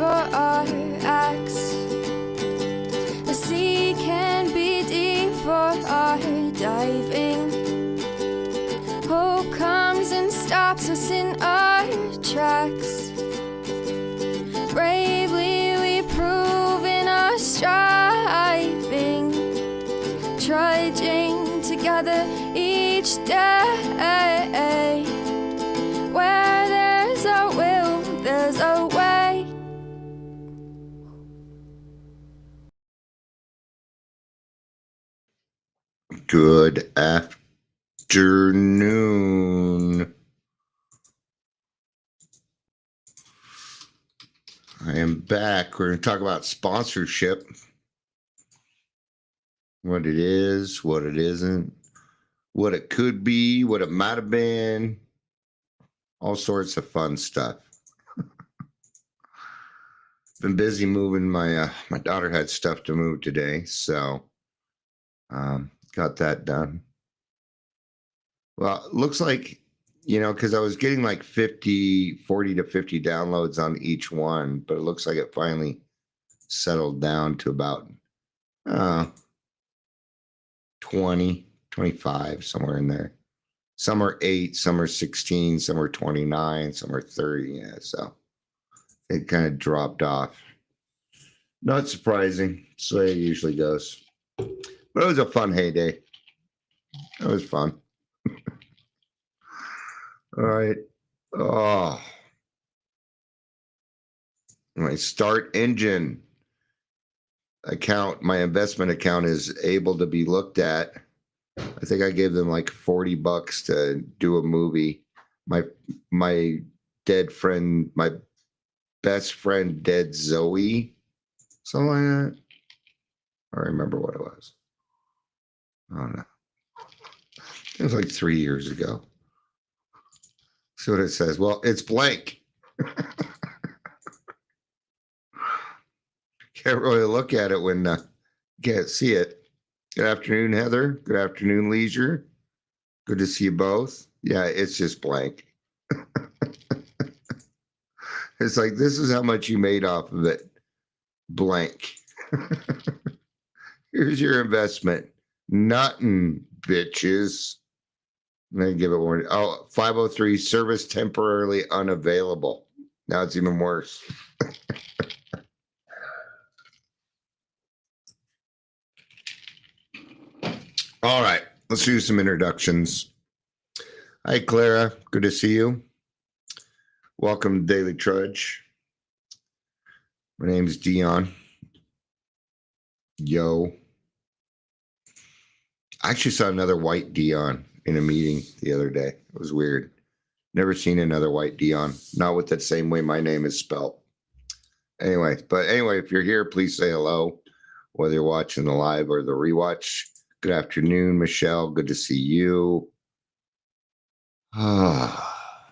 for our acts. The sea can be deep for our diving. Hope comes and stops us in our tracks. Bravely we prove in our striving, trudging together each day. Where there's a will, there's a way. Good afternoon. I am back. We're going to talk about sponsorship. What it is, what it isn't, what it could be, what it might have been. All sorts of fun stuff. Been busy moving. My daughter had stuff to move today, so got that done. Well, it looks like, because I was getting like 40 to 50 downloads on each one, but it looks like it finally settled down to about 20, 25, somewhere in there. Some are 8, some are 16, some are 29, some are 30. Yeah, so it kind of dropped off. Not surprising. That's the way it usually goes. But it was a fun heyday. It was fun. All right. Oh, my Start Engine account, my investment account is able to be looked at. I think I gave them like $40 to do a movie. My dead friend, my best friend, Dead Zoe, something like that. I don't remember what it was. I don't know. It was like 3 years ago. See what it says. Well, it's blank. Can't really look at it when can't see it. Good afternoon, Heather. Good afternoon, Leisure. Good to see you both. Yeah, it's just blank. It's like, this is how much you made off of it. Blank. Here's your investment. Nothing, bitches. Let me give it one. Oh, 503, service temporarily unavailable. Now it's even worse. All right, let's do some introductions. Hi, Clara. Good to see you. Welcome to Daily Trudge. My name's Dion. Yo. I actually saw another white Dion in a meeting the other day. It was weird. Never seen another white Dion. Not with the same way my name is spelled. Anyway, if you're here, please say hello, whether you're watching the live or the rewatch. Good afternoon, Michelle. Good to see you. Ah,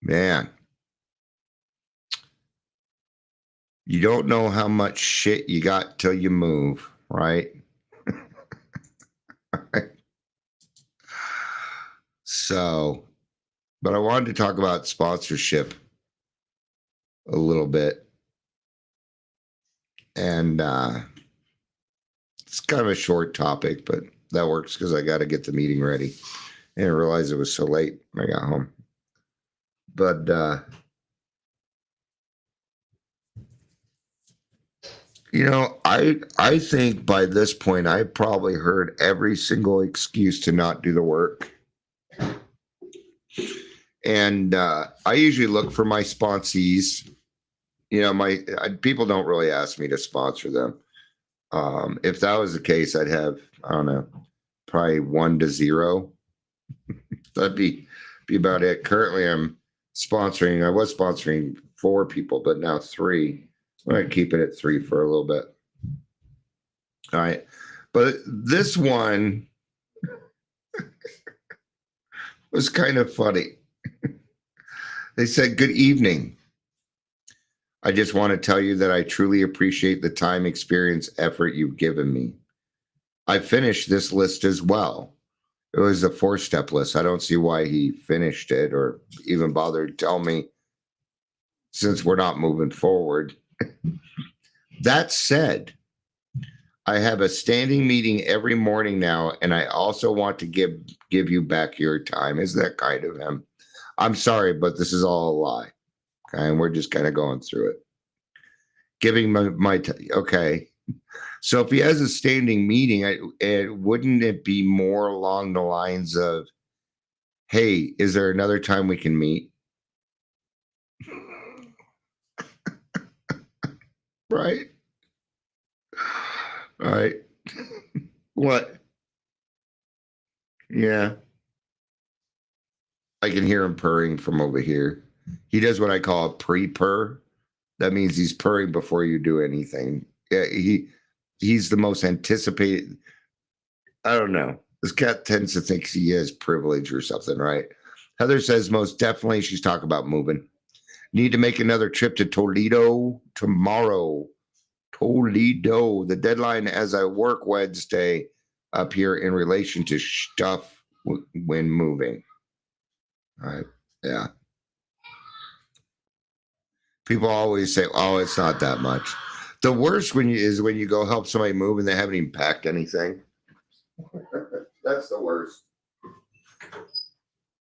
man. You don't know how much shit you got till you move, right? So, but I wanted to talk about sponsorship a little bit. And it's kind of a short topic, but that works because I got to get the meeting ready. And I realized it was so late when I got home. But I think by this point I've probably heard every single excuse to not do the work. And I usually look for my sponsees. People don't really ask me to sponsor them. If that was the case, I'd have, I don't know, probably 1 to 0. That'd be about it. Currently, I was sponsoring 4 people, but now 3. I'm going to keep it at 3 for a little bit. All right. But this one was kind of funny. They said, "Good evening. I just want to tell you that I truly appreciate the time, experience, effort you've given me. I finished this list as well. It was a 4-step list. I don't see why he finished it or even bothered to tell me since we're not moving forward. That said, I have a standing meeting every morning now, and I also want to give you back your time. Isn't that kind of him? I'm sorry, but this is all a lie. Okay, and we're just kind of going through it. Giving okay. So if he has a standing meeting, wouldn't it be more along the lines of, hey, is there another time we can meet? Right? Right. What? Yeah. I can hear him purring from over here. He does what I call a pre-purr. That means he's purring before you do anything. Yeah, he's the most anticipated. I don't know. This cat tends to think he has privilege or something, right? Heather says most definitely she's talking about moving. Need to make another trip to Toledo tomorrow. Toledo. The deadline as I work Wednesday up here in relation to stuff when moving. All right. Yeah. People always say, "Oh, it's not that much." The worst is when you go help somebody move and they haven't even packed anything. That's the worst.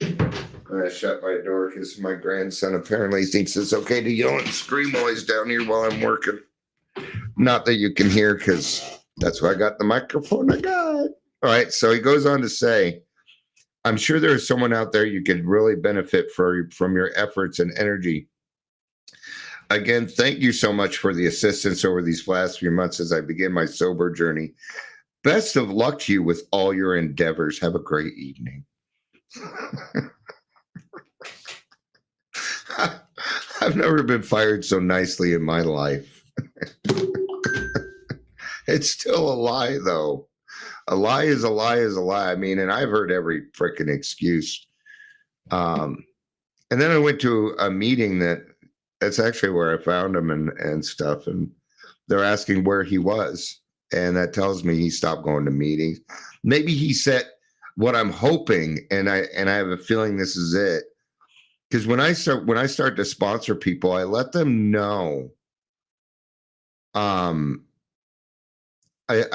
I shut my door because my grandson apparently thinks it's okay to yell and scream while he's down here while I'm working. Not that you can hear, because that's why I got the microphone I got. All right, so he goes on to say, I'm sure there is someone out there you could really benefit from your efforts and energy. Again, thank you so much for the assistance over these last few months as I begin my sober journey. Best of luck to you with all your endeavors. Have a great evening. I've never been fired so nicely in my life. It's still a lie, though. A lie is a lie is a lie. I mean, and I've heard every freaking excuse. And then I went to a meeting that's actually where I found him and stuff. And they're asking where he was. And that tells me he stopped going to meetings. Maybe he said what I'm hoping, and I have a feeling this is it. Because when I start to sponsor people, I let them know. I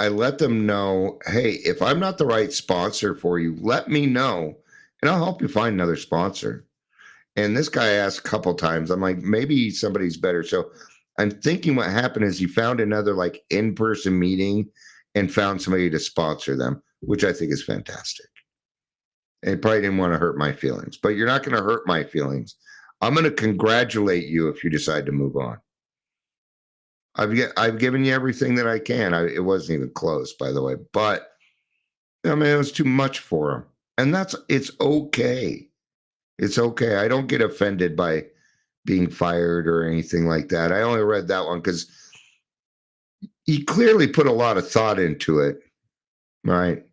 let them know, hey, if I'm not the right sponsor for you, let me know, and I'll help you find another sponsor. And this guy asked a couple times. I'm like, maybe somebody's better. So I'm thinking what happened is he found another like in-person meeting and found somebody to sponsor them, which I think is fantastic. And he probably didn't want to hurt my feelings, but you're not going to hurt my feelings. I'm going to congratulate you if you decide to move on. I've given you everything that I can. It wasn't even close, by the way, but I mean, it was too much for him, and it's okay. It's okay. I don't get offended by being fired or anything like that. I only read that one because he clearly put a lot of thought into it. Right.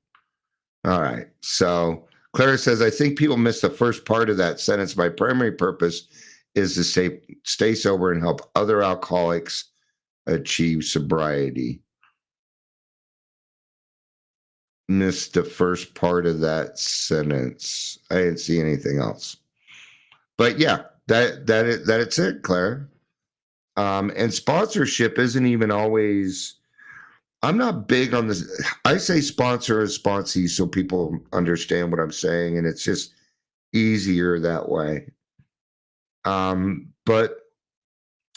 All right. So Clara says, I think people miss the first part of that sentence. My primary purpose is to stay sober and help other alcoholics achieve sobriety. Missed the first part of that sentence. I didn't see anything else. But yeah, that's it, Claire. And sponsorship isn't even always. I'm not big on this. I say sponsor as sponsee so people understand what I'm saying, and it's just easier that way. But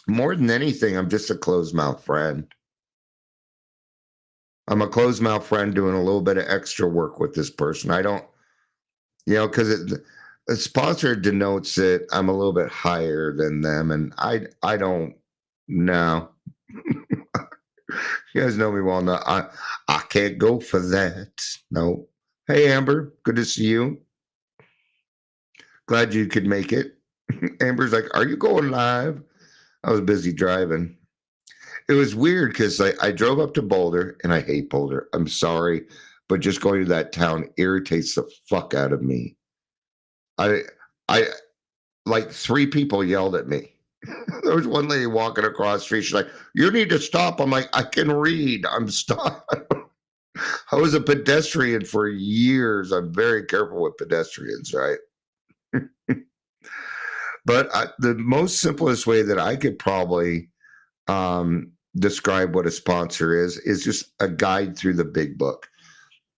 more than anything, I'm just a closed mouth friend. I'm a closed mouth friend doing a little bit of extra work with this person. I don't, because a sponsor denotes that I'm a little bit higher than them, and I don't know. You guys know me well enough. I can't go for that. No. Hey, Amber, good to see you. Glad you could make it. Amber's like, are you going live? I was busy driving. It was weird because I drove up to Boulder, and I hate Boulder. I'm sorry, but just going to that town irritates the fuck out of me. I like 3 people yelled at me. There was one lady walking across the street. She's like, you need to stop. I'm like, I can read. I'm stopped. I was a pedestrian for years. I'm very careful with pedestrians, right? But the most simplest way that I could probably describe what a sponsor is just a guide through the big book.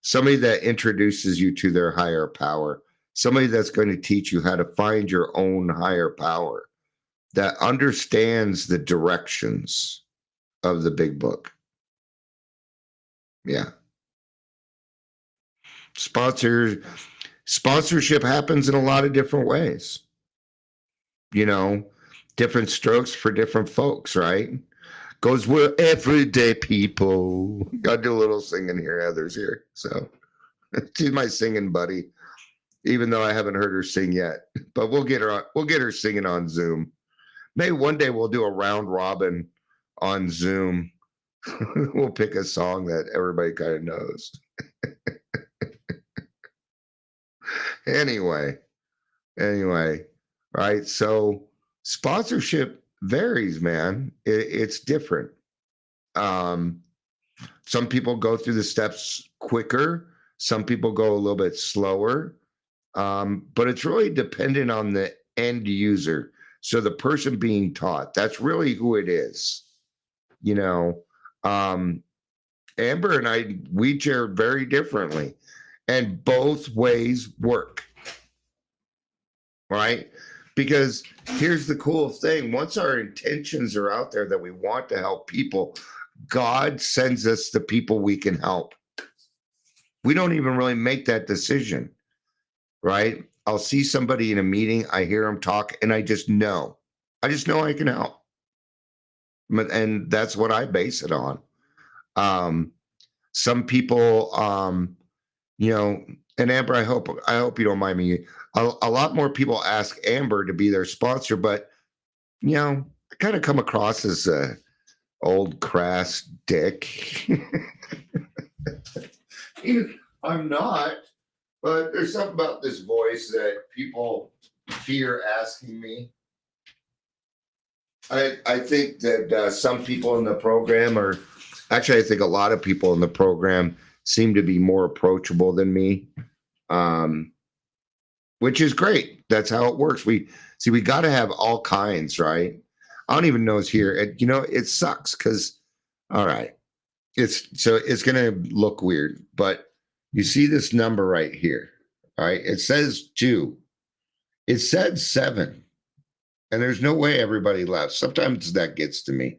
Somebody that introduces you to their higher power. Somebody that's going to teach you how to find your own higher power, that understands the directions of the big book. Yeah. Sponsorship happens in a lot of different ways. You know, different strokes for different folks, right? Goes, we're everyday people. Gotta do a little singing here. Heather's here. So she's my singing buddy, even though I haven't heard her sing yet. But we'll get her singing on Zoom. Maybe one day we'll do a round robin on Zoom. We'll pick a song that everybody kind of knows. Anyway, right? So sponsorship varies, man. It's different. Some people go through the steps quicker. Some people go a little bit slower. But it's really dependent on the end user. So the person being taught, that's really who it is. You know, Amber and I, we chair very differently, and both ways work, right? Because here's the cool thing. Once our intentions are out there that we want to help people, God sends us the people we can help. We don't even really make that decision, right? I'll see somebody in a meeting, I hear them talk, and I just know I can help. And that's what I base it on. Some people, you know, and Amber, I hope you don't mind me. A lot more people ask Amber to be their sponsor, but you know, I kind of come across as a old crass dick. I'm not, but there's something about this voice that people fear asking me. I think that some people in the program are actually, I think a lot of people in the program seem to be more approachable than me, which is great. That's how it works. We got to have all kinds, right? I don't even know it's here. You know, it sucks because, all right, it's going to look weird, but you see this number right here, all right? It says 2. It said 7. And there's no way everybody left. Sometimes that gets to me.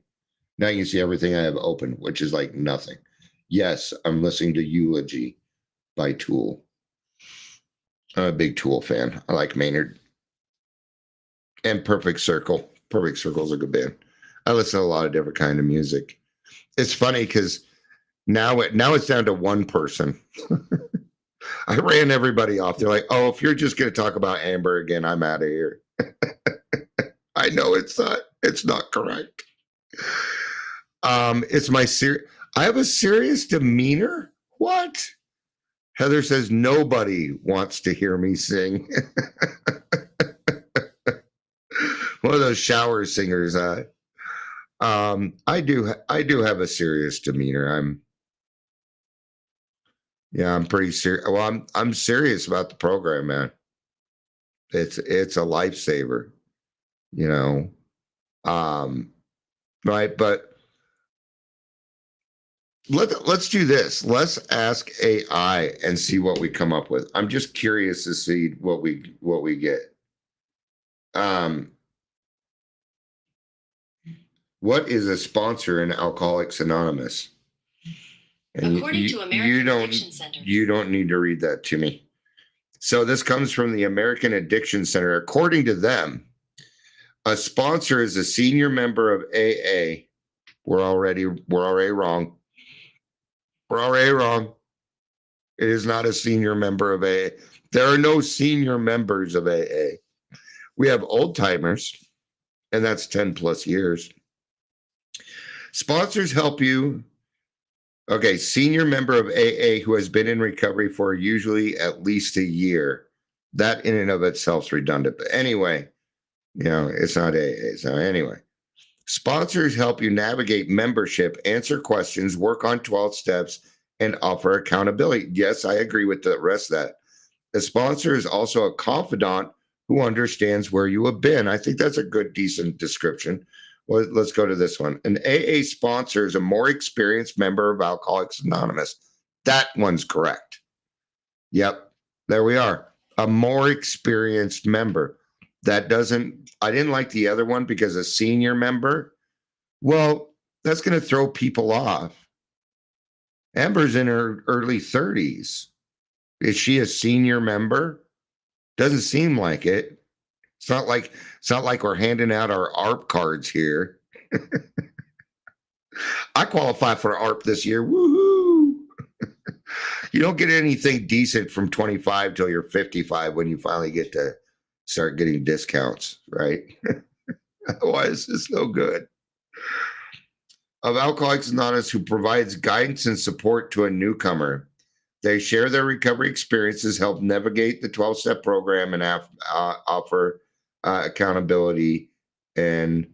Now you can see everything I have open, which is like nothing. Yes, I'm listening to Eulogy by Tool. I'm a big Tool fan. I like Maynard. And Perfect Circle. Perfect Circle is a good band. I listen to a lot of different kind of music. It's funny because now it's down to one person. I ran everybody off. They're like, oh, if you're just going to talk about Amber again, I'm out of here. I know it's not correct. It's my I have a serious demeanor. What? Heather says nobody wants to hear me sing. One of those shower singers. I do have a serious demeanor. I'm pretty serious. Well, I'm serious about the program, man. It's a lifesaver, you know. Right, but let's do this. Let's ask AI and see what we come up with. I'm just curious to see what we get. What is a sponsor in Alcoholics Anonymous? And According to American Addiction Center. You don't need to read that to me. So this comes from the American Addiction Center. According to them, a sponsor is a senior member of AA. We're already wrong. We're already wrong. It is not a senior member of AA. There are no senior members of AA. We have old timers, and that's 10 plus years. Sponsors help you. Okay, senior member of AA who has been in recovery for usually at least a year. That in and of itself is redundant. But anyway, you know, it's not AA. So anyway, sponsors help you navigate membership, answer questions, work on 12 steps, and offer accountability. Yes, I agree with the rest of that. The sponsor is also a confidant who understands where you have been. I think that's a good, decent description. Well, let's go to this one. An AA sponsor is a more experienced member of Alcoholics Anonymous. That one's correct. Yep, there we are. A more experienced member. That doesn't, I didn't like the other one because a senior member, well, that's going to throw people off. Amber's in her early 30s. Is she a senior member? Doesn't seem like it. It's not like we're handing out our ARP cards here. I qualify for ARP this year. Woohoo! You don't get anything decent from 25 till you're 55 when you finally get to start getting discounts, right? Otherwise, it's no good. Of Alcoholics Anonymous who provides guidance and support to a newcomer. They share their recovery experiences, help navigate the 12-step program, and offer accountability. And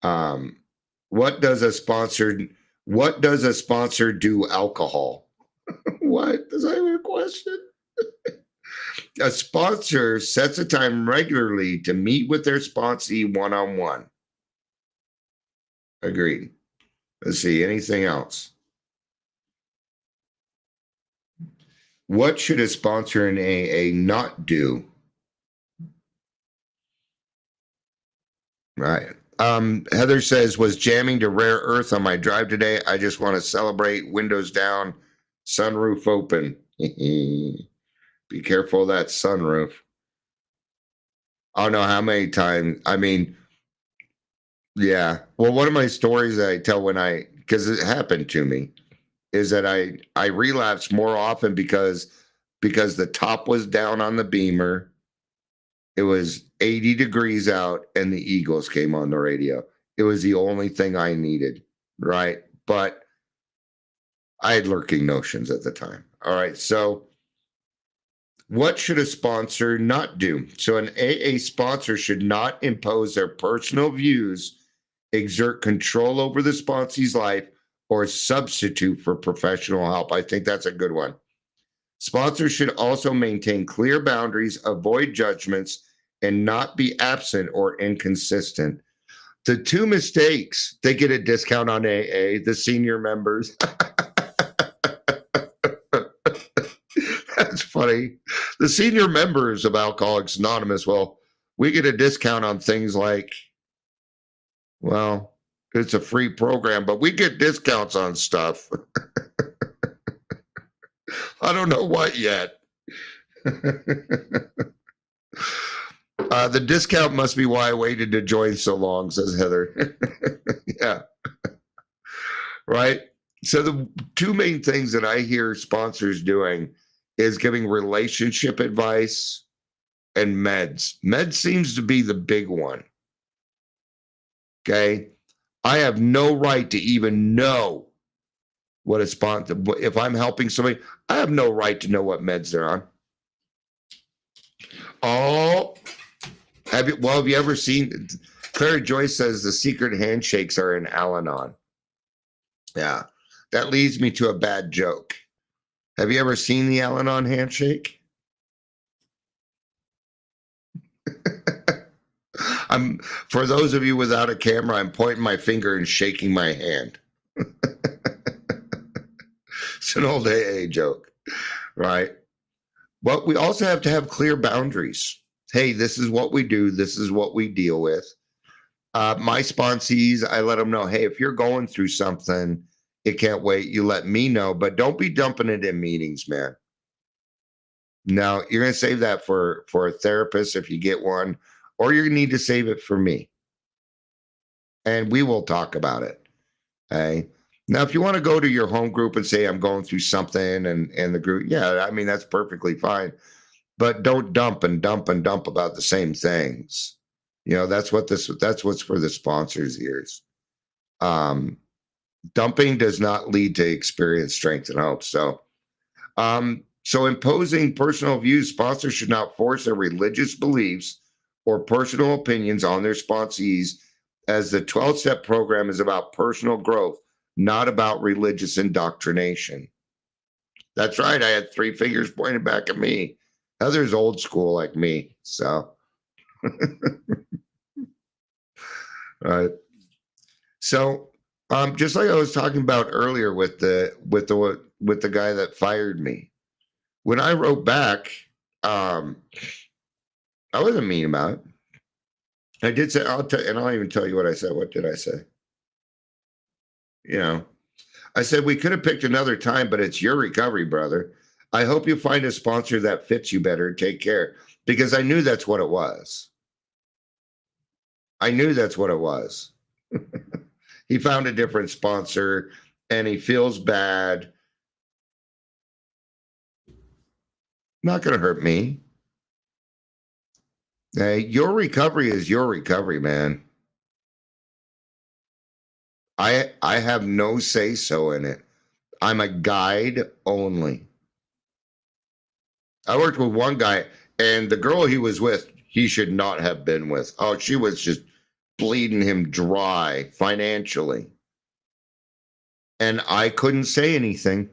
what does a sponsor do alcohol? What? Does that have a question? A sponsor sets a time regularly to meet with their sponsee one-on-one. Agreed. Let's see, anything else? What should a sponsor in AA not do? Right. Heather says, was jamming to Rare Earth on my drive today. I just want to celebrate. Windows down, sunroof open. Be careful of that sunroof. I don't know how many times. I mean, yeah. Well, one of my stories that I tell because it happened to me, is that I relapsed more often because the top was down on the Beamer. It was 80 degrees out and the Eagles came on the radio. It was the only thing I needed, right? But I had lurking notions at the time. All right, so what should a sponsor not do? So an AA sponsor should not impose their personal views, exert control over the sponsee's life, or substitute for professional help. I think that's a good one. Sponsors should also maintain clear boundaries, avoid judgments, and not be absent or inconsistent. The two mistakes, they get a discount on AA, the senior members. That's funny. The senior members of Alcoholics Anonymous, well, we get a discount on things like, well, it's a free program, but we get discounts on stuff. I don't know what yet. The discount must be why I waited to join so long, says Heather. Yeah. Right? So the two main things that I hear sponsors doing is giving relationship advice and meds. Meds seems to be the big one. Okay? I have no right to even know what a sponsor, if I'm helping somebody, I have no right to know what meds they're on. Oh, have you ever seen, Clara Joyce says the secret handshakes are in Al-Anon. Yeah, that leads me to a bad joke. Have you ever seen the Al-Anon handshake? For those of you without a camera, I'm pointing my finger and shaking my hand. It's an old AA joke, right? But we also have to have clear boundaries. Hey, this is what we do. This is what we deal with. My sponsees, I let them know, hey, if you're going through something, it can't wait. You let me know, but don't be dumping it in meetings, man. Now, you're going to save that for a therapist if you get one, or you're going to need to save it for me. And we will talk about it. Okay. Now, if you want to go to your home group and say, I'm going through something and the group, yeah, I mean, that's perfectly fine. But don't dump about the same things. You know, that's what's for the sponsors' ears. Dumping does not lead to experience, strength, and hope. So imposing personal views, sponsors should not force their religious beliefs or personal opinions on their sponsees, as the 12-step program is about personal growth, not about religious indoctrination. That's right. I had three fingers pointed back at me. Heather's old school like me. So All right. So, just like I was talking about earlier with the guy that fired me, when I wrote back, I wasn't mean about it. I did say, and I'll even tell you what I said. What did I say? You know, I said, we could have picked another time, but it's your recovery, brother. I hope you find a sponsor that fits you better. Take care. Because I knew that's what it was. I knew that's what it was. He found a different sponsor and he feels bad. Not going to hurt me. Hey, your recovery is your recovery, man. I have no say so in it. I'm a guide only. I worked with one guy, and the girl he was with, he should not have been with. Oh, she was just bleeding him dry financially. And I couldn't say anything.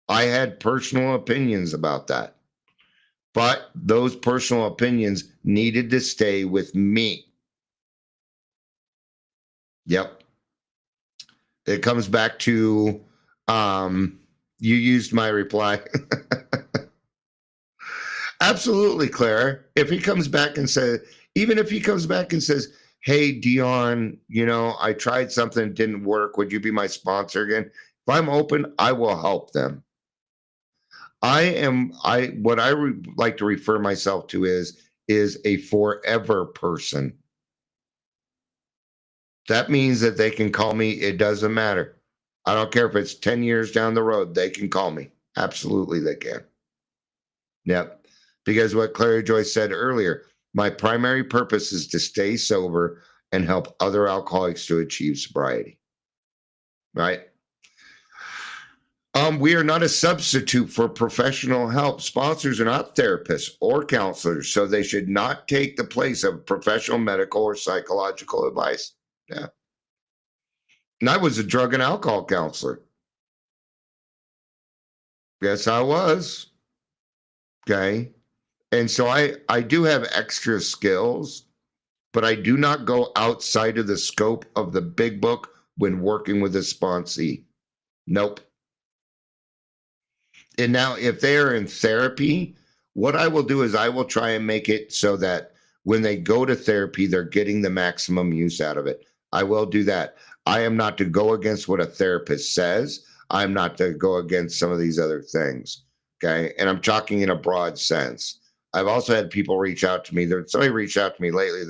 I had personal opinions about that. But those personal opinions needed to stay with me. Yep. It comes back to you used my reply. Absolutely, Clara. If he comes back and says, even if he comes back and says, hey, Dion, I tried something, it didn't work. Would you be my sponsor again? If I'm open, I will help them. What I like to refer myself to is a forever person. That means that they can call me. It doesn't matter. I don't care if it's 10 years down the road. They can call me. Absolutely, they can. Yep. Because what Clary Joyce said earlier, my primary purpose is to stay sober and help other alcoholics to achieve sobriety. Right? We are not a substitute for professional help. Sponsors are not therapists or counselors, so they should not take the place of professional medical or psychological advice. Yeah. And I was a drug and alcohol counselor. Yes, I was. Okay. And so I do have extra skills, but I do not go outside of the scope of the big book when working with a sponsee. Nope. And now if they are in therapy, what I will do is I will try and make it so that when they go to therapy, they're getting the maximum use out of it. I will do that. I am not to go against what a therapist says. I'm not to go against some of these other things. Okay. And I'm talking in a broad sense. I've also had people reach out to me. Somebody reached out to me lately.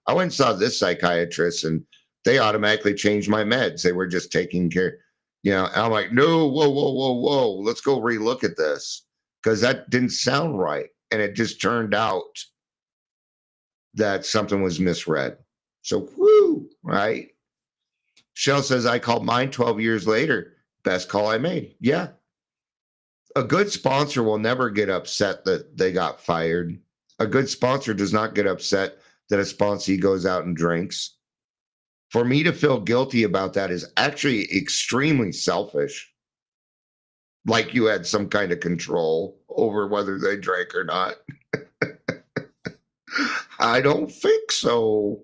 I went and saw this psychiatrist and they automatically changed my meds. They were just taking care. And I'm like, no, whoa. Let's go relook at this because that didn't sound right. And it just turned out that something was misread. So, whoo, right? Shell says, I called mine 12 years later. Best call I made. Yeah. A good sponsor will never get upset that they got fired. A good sponsor does not get upset that a sponsee goes out and drinks. For me to feel guilty about that is actually extremely selfish. Like you had some kind of control over whether they drank or not. I don't think so.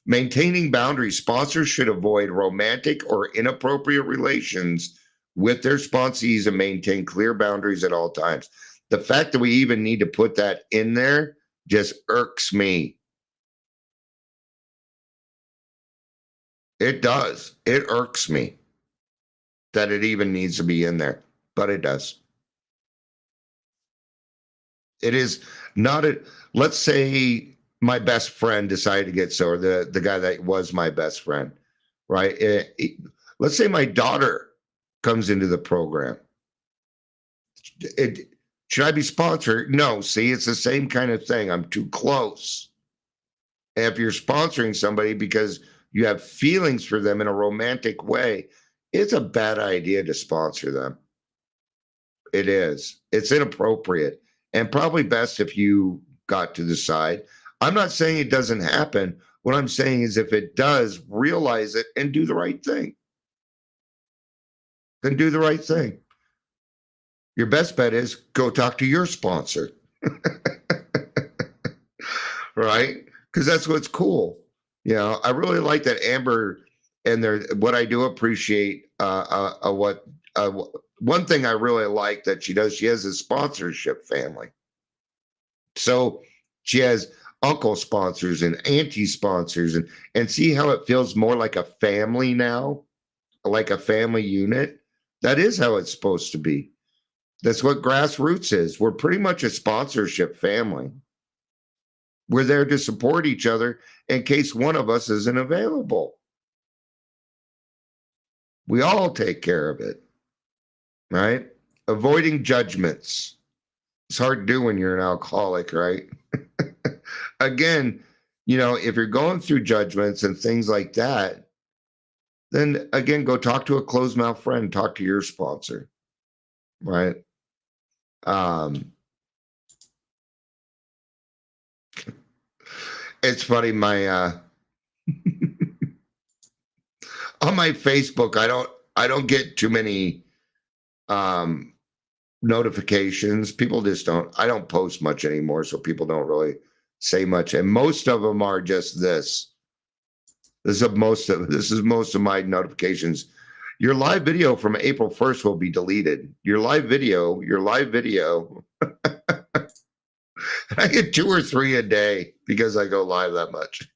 Maintaining boundaries. Sponsors should avoid romantic or inappropriate relations with their sponsees and maintain clear boundaries at all times. The fact that we even need to put that in there just irks me. It does. It irks me that it even needs to be in there, but it does. It is not let's say my best friend decided to get sober, the guy that was my best friend, right? Let's say my daughter comes into the program. Should I be sponsored? No. See, it's the same kind of thing. I'm too close. And if you're sponsoring somebody because you have feelings for them in a romantic way, it's a bad idea to sponsor them. It is. It's inappropriate and probably best if you got to decide. I'm not saying it doesn't happen. What I'm saying is if it does, realize it and do the right thing. Then do the right thing. Your best bet is go talk to your sponsor. right? Because that's what's cool. You know, I really like that Amber and what I do appreciate. One thing I really like that she does. She has a sponsorship family. So she has uncle sponsors and auntie sponsors, and see how it feels more like a family now, like a family unit. That is how it's supposed to be. That's what grassroots is. We're pretty much a sponsorship family. We're there to support each other in case one of us isn't available. We all take care of it, right? Avoiding judgments. It's hard to do when you're an alcoholic, right? Again, you know, if you're going through judgments and things like that, then again, go talk to a closed mouth friend, talk to your sponsor, right? It's funny, my on my Facebook, I don't get too many notifications. People just don't. I don't post much anymore, so people don't really say much, and most of them are just this. This is most of my notifications. Your live video from April 1st will be deleted. Your live video. I get 2 or 3 a day because I go live that much.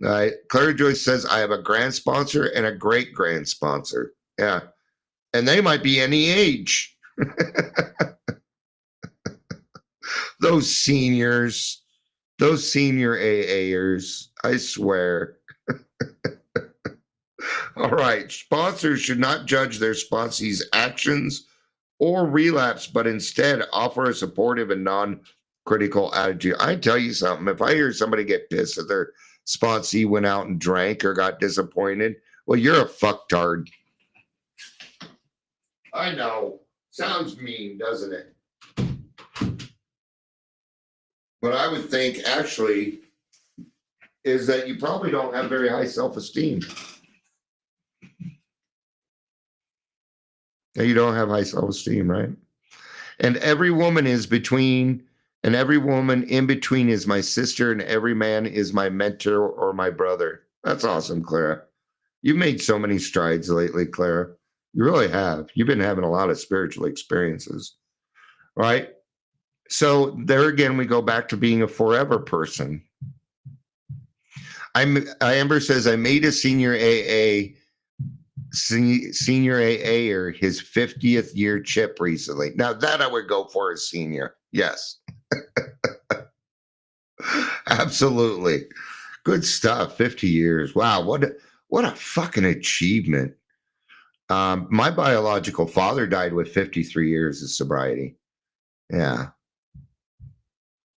All right. Clara Joyce says, I have a grand sponsor and a great grand sponsor. Yeah. And they might be any age. Those seniors, those senior AAers, I swear. All right. Sponsors should not judge their sponsees' actions or relapse, but instead offer a supportive and non-critical attitude. I tell you something, if I hear somebody get pissed that their sponsee went out and drank or got disappointed, well, you're a fucktard. I know. Sounds mean, doesn't it? What I would think actually is that you probably don't have very high self-esteem. You don't have high self-esteem, right? And every woman in between is my sister, and every man is my mentor or my brother. That's awesome, Clara. You've made so many strides lately, Clara. You really have. You've been having a lot of spiritual experiences, right? So there again, we go back to being a forever person. Amber says, I made a senior AAer his 50th year chip recently. Now that I would go for a senior. Yes. Absolutely. Good stuff. 50 years. Wow. What a fucking achievement. My biological father died with 53 years of sobriety. Yeah.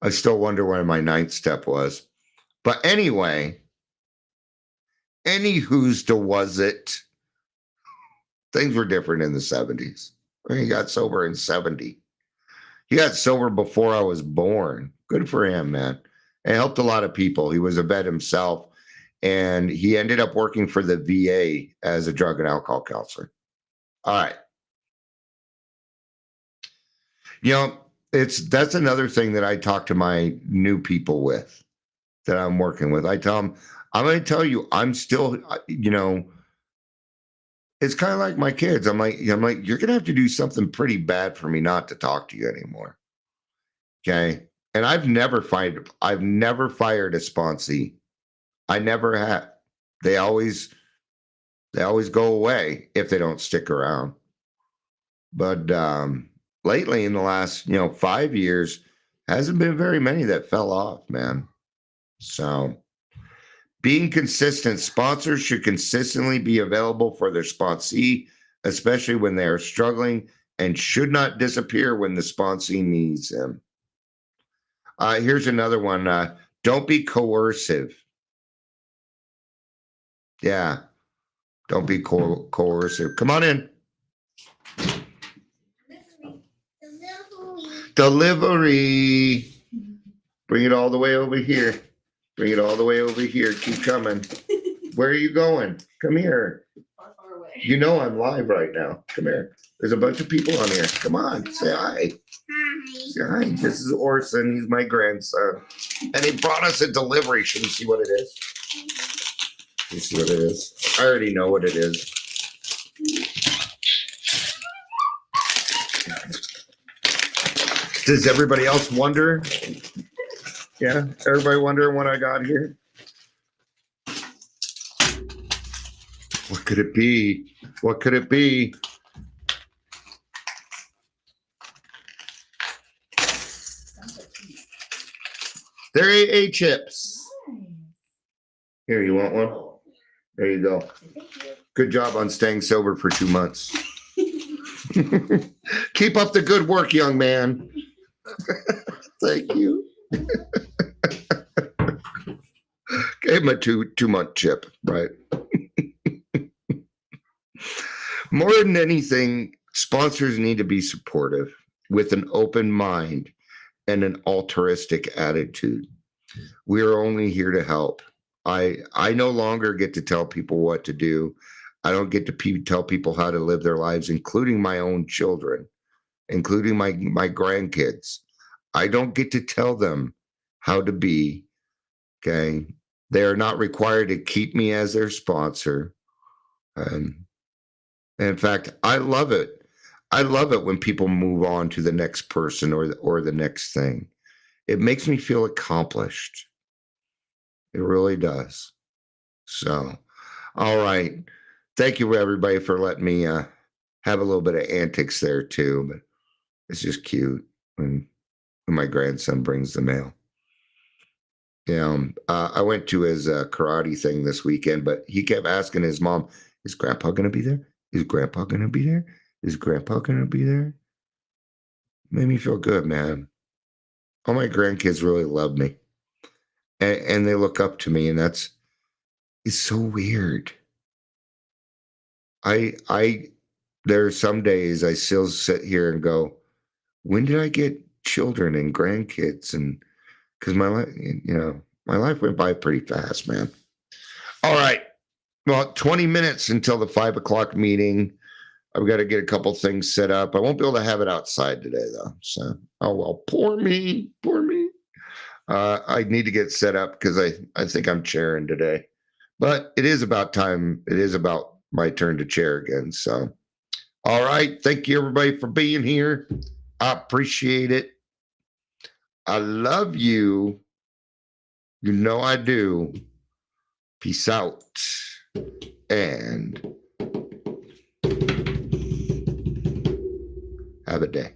I still wonder where my 9th step was. But anyway, anywho's was it? Things were different in the 70s. He got sober in 70. He got sober before I was born. Good for him, man. It helped a lot of people. He was a vet himself, and he ended up working for the VA as a drug and alcohol counselor. All right. You know, that's another thing that I talk to my new people with that I'm working with. I tell them, I'm going to tell you, I'm still, you know, it's kind of like my kids. I'm like, you're going to have to do something pretty bad for me not to talk to you anymore. Okay. And I've never fired a sponsee. I never have. They always go away if they don't stick around. But lately in the last, 5 years, hasn't been very many that fell off, man. So being consistent, sponsors should consistently be available for their sponsee, especially when they are struggling, and should not disappear when the sponsee needs them. Here's another one. Don't be coercive. Yeah. Don't be coercive. Come on in. Delivery. Bring it all the way over here. Bring it all the way over here. Keep coming. Where are you going? Come here. Far away. You know I'm live right now. Come here. There's a bunch of people on here. Come on. Say hi. Hi, this is Orson. He's my grandson. And they brought us a delivery. Should we see what it is? You see what it is? I already know what it is. Does everybody else wonder? Yeah, everybody wondering what I got here? What could it be? What could it be? They're AA chips. Here, you want one? There you go. Good job on staying sober for 2 months. Keep up the good work, young man. Thank you. Gave him a two-month chip, right? More than anything, sponsors need to be supportive with an open mind and an altruistic attitude. We are only here to help. I no longer get to tell people what to do. I don't get to tell people how to live their lives, including my own children, including my grandkids. I don't get to tell them how to be, okay? They are not required to keep me as their sponsor. And in fact, I love it. I love it when people move on to the next person or the next thing. It makes me feel accomplished. It really does. So, all right. Thank you, everybody, for letting me have a little bit of antics there, too. But it's just cute when my grandson brings the mail. Yeah, I went to his karate thing this weekend, but he kept asking his mom, is Grandpa going to be there? Is Grandpa going to be there? Is Grandpa going to be there? Made me feel good, man. All my grandkids really love me. And they look up to me, and it's so weird. There are some days I still sit here and go, when did I get children and grandkids? And because my life went by pretty fast, man. All right. Well, 20 minutes until the 5 o'clock meeting. I've got to get a couple things set up. I won't be able to have it outside today, though. So, oh, well, poor me. I need to get set up because I think I'm chairing today. But it is about time. It is about my turn to chair again. So, all right. Thank you, everybody, for being here. I appreciate it. I love you. You know I do. Peace out. And have a day.